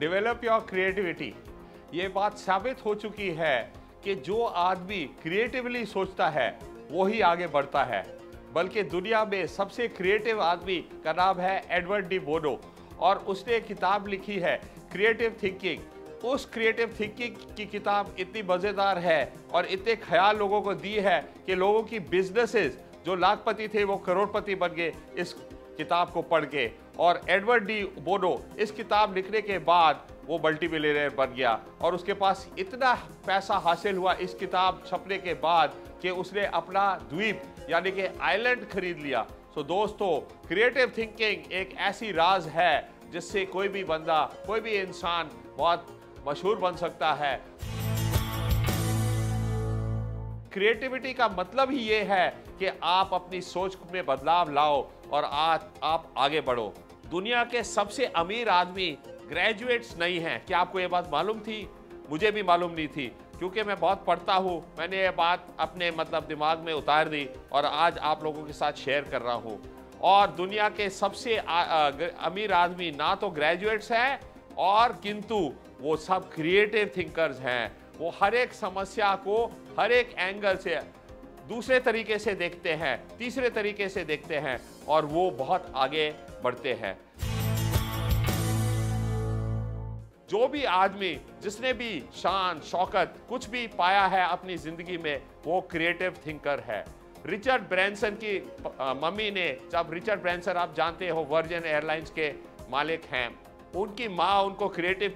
Develop your creativity. ये बात साबित हो चुकी है कि जो आदमी क्रिएटिवली सोचता है वो ही आगे बढ़ता है। बल्कि दुनिया में सबसे क्रिएटिव आदमी का नाम है एडवर्ड डी बोनो और उसने एक किताब लिखी है क्रिएटिव थिंकिंग। उस क्रिएटिव थिंकिंग की किताब इतनी मज़ेदार है और इतने ख्याल लोगों को दी है कि लोगों की बिजनेसेस जो लाखपति थे वो करोड़पति बन गए इस किताब को पढ़ के। और एडवर्ड डी बोनो इस किताब लिखने के बाद वो मल्टीमिलियनेयर बन गया और उसके पास इतना पैसा हासिल हुआ इस किताब छपने के बाद कि उसने अपना द्वीप यानी कि आइलैंड खरीद लिया। तो दोस्तों, क्रिएटिव थिंकिंग एक ऐसी राज है जिससे कोई भी बंदा, कोई भी इंसान बहुत मशहूर बन सकता है। क्रिएटिविटी का मतलब ही ये है कि आप अपनी सोच में बदलाव लाओ और आप आगे बढ़ो। दुनिया के सबसे अमीर आदमी ग्रेजुएट्स नहीं हैं। क्या आपको ये बात मालूम थी? मुझे भी मालूम नहीं थी, क्योंकि मैं बहुत पढ़ता हूँ। मैंने ये बात अपने दिमाग में उतार दी और आज आप लोगों के साथ शेयर कर रहा हूँ। और दुनिया के सबसे अमीर आदमी ना तो ग्रेजुएट्स हैं और किंतु वो सब क्रिएटिव थिंकर्स हैं। वो हर एक समस्या को हर एक एंगल से दूसरे तरीके से देखते हैं, तीसरे तरीके से देखते हैं और वो बहुत आगे बढ़ते हैं। जो भी आदमी जिसने भी शान शौकत कुछ भी पाया है अपनी जिंदगी में वो क्रिएटिव थिंकर है। रिचर्ड ब्रैंसन की मम्मी ने, जब रिचर्ड ब्रैंसन आप जानते हो वर्जिन एयरलाइंस के मालिक हैं, उनकी माँ उनको क्रिएटिव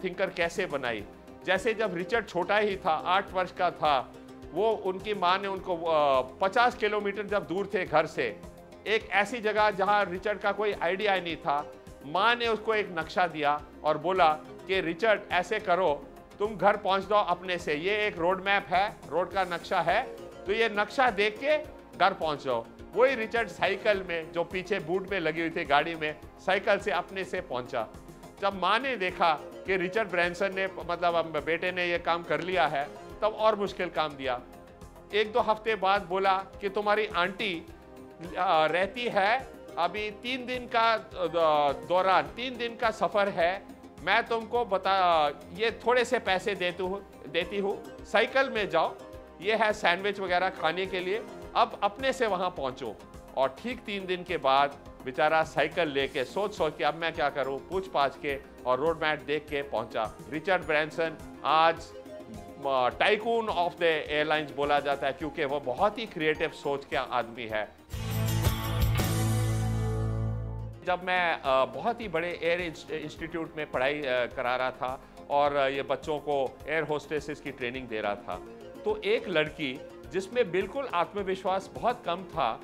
थिंकर कैसे बनाई। जैसे जब रिचर्ड छोटा ही था, 8 वर्ष का था, वो उनकी माँ ने उनको 50 किलोमीटर जब दूर थे घर से, एक ऐसी जगह जहाँ रिचर्ड का कोई आइडिया नहीं था, माँ ने उसको एक नक्शा दिया और बोला कि रिचर्ड ऐसे करो, तुम घर पहुँच जाओ अपने से, ये एक रोड मैप है, रोड का नक्शा है, तो ये नक्शा देख के घर पहुँच जाओ। वही रिचर्ड साइकिल में, जो पीछे बूट में लगी हुई थी गाड़ी में, साइकिल से अपने से पहुँचा। जब माँ ने देखा कि रिचर्ड ब्रैंसन ने बेटे ने ये काम कर लिया है, तब और मुश्किल काम दिया। 1-2 हफ्ते बाद बोला कि तुम्हारी आंटी रहती है अभी 3 दिन का दौरान, 3 दिन का सफ़र है, मैं तुमको ये थोड़े से पैसे देती हूँ, साइकिल में जाओ, ये है सैंडविच वगैरह खाने के लिए, अब अपने से वहाँ पहुँचो। और ठीक 3 दिन के बाद बेचारा साइकिल लेके सोच के अब मैं क्या करूँ, पूछ पाछ के और रोड मैप देख के पहुँचा। रिचर्ड ब्रैंसन आज टाइकून ऑफ द एयरलाइंस बोला जाता है, क्योंकि वो बहुत ही क्रिएटिव सोच के आदमी है। जब मैं बहुत ही बड़े एयर इंस्टीट्यूट में पढ़ाई करा रहा था और ये बच्चों को एयर होस्टेसेस की ट्रेनिंग दे रहा था, तो एक लड़की जिसमें बिल्कुल आत्मविश्वास बहुत कम था,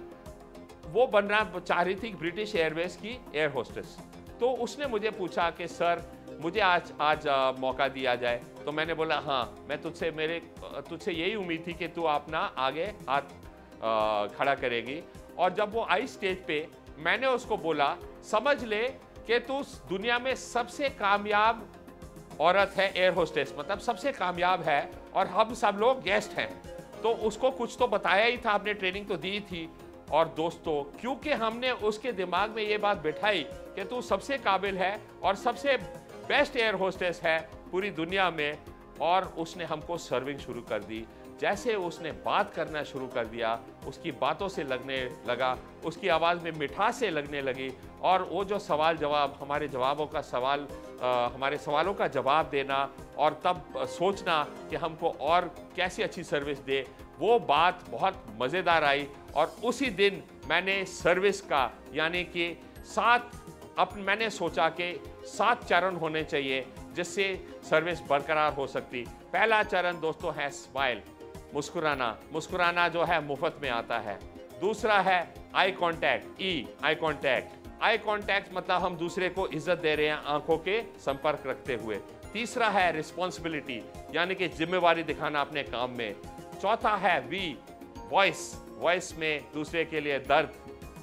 वो बनना चाह रही थी ब्रिटिश एयरवेज की एयर होस्टेस। तो उसने मुझे पूछा कि सर मुझे आज मौका दिया जाए। तो मैंने बोला हाँ, मैं तुझसे यही उम्मीद थी कि तू अपना आगे हाथ खड़ा करेगी। और जब वो आई स्टेज पे, मैंने उसको बोला समझ ले कि तू दुनिया में सबसे कामयाब औरत है, एयर होस्टेस मतलब सबसे कामयाब है, और हम सब लोग गेस्ट हैं। तो उसको कुछ तो बताया ही था, आपने ट्रेनिंग तो दी थी। और दोस्तों, क्योंकि हमने उसके दिमाग में ये बात बिठाई कि तू सबसे काबिल है और सबसे बेस्ट एयर होस्टेस है पूरी दुनिया में, और उसने हमको सर्विंग शुरू कर दी। जैसे उसने बात करना शुरू कर दिया, उसकी बातों से लगने लगा, उसकी आवाज़ में मिठास से लगने लगी, और वो जो सवाल जवाब, हमारे सवालों का जवाब देना और तब सोचना कि हमको और कैसी अच्छी सर्विस दे, वो बात बहुत मज़ेदार आई। और उसी दिन मैंने सर्विस का यानी कि मैंने सोचा कि 7 चरण होने चाहिए जिससे सर्विस बरकरार हो सकती। पहला चरण दोस्तों है स्माइल, मुस्कुराना जो है मुफ्त में आता है। दूसरा है आई कांटेक्ट, आई कांटेक्ट मतलब हम दूसरे को इज्जत दे रहे हैं आंखों के संपर्क रखते हुए। तीसरा है रिस्पॉन्सिबिलिटी यानी कि जिम्मेवारी दिखाना अपने काम में। चौथा है वी, वॉइस में दूसरे के लिए दर्द,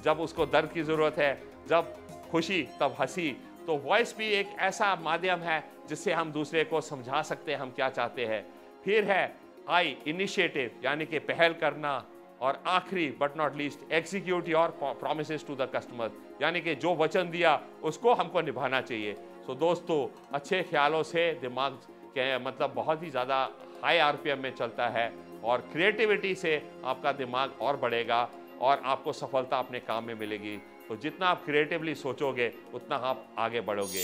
जब उसको दर्द की ज़रूरत है, जब खुशी तब हंसी। तो वॉइस भी एक ऐसा माध्यम है जिससे हम दूसरे को समझा सकते हैं हम क्या चाहते हैं। फिर है आई, इनिशिएटिव यानी कि पहल करना, और आखिरी but not least, execute your promises to the customer, यानी कि जो वचन दिया उसको हमको निभाना चाहिए। सो दोस्तों, अच्छे ख्यालों से दिमाग के मतलब बहुत ही ज़्यादा हाई आरपीएम में चलता है, और क्रिएटिविटी से आपका दिमाग और बढ़ेगा और आपको सफलता अपने काम में मिलेगी। तो जितना आप क्रिएटिवली सोचोगे उतना आप आगे बढ़ोगे।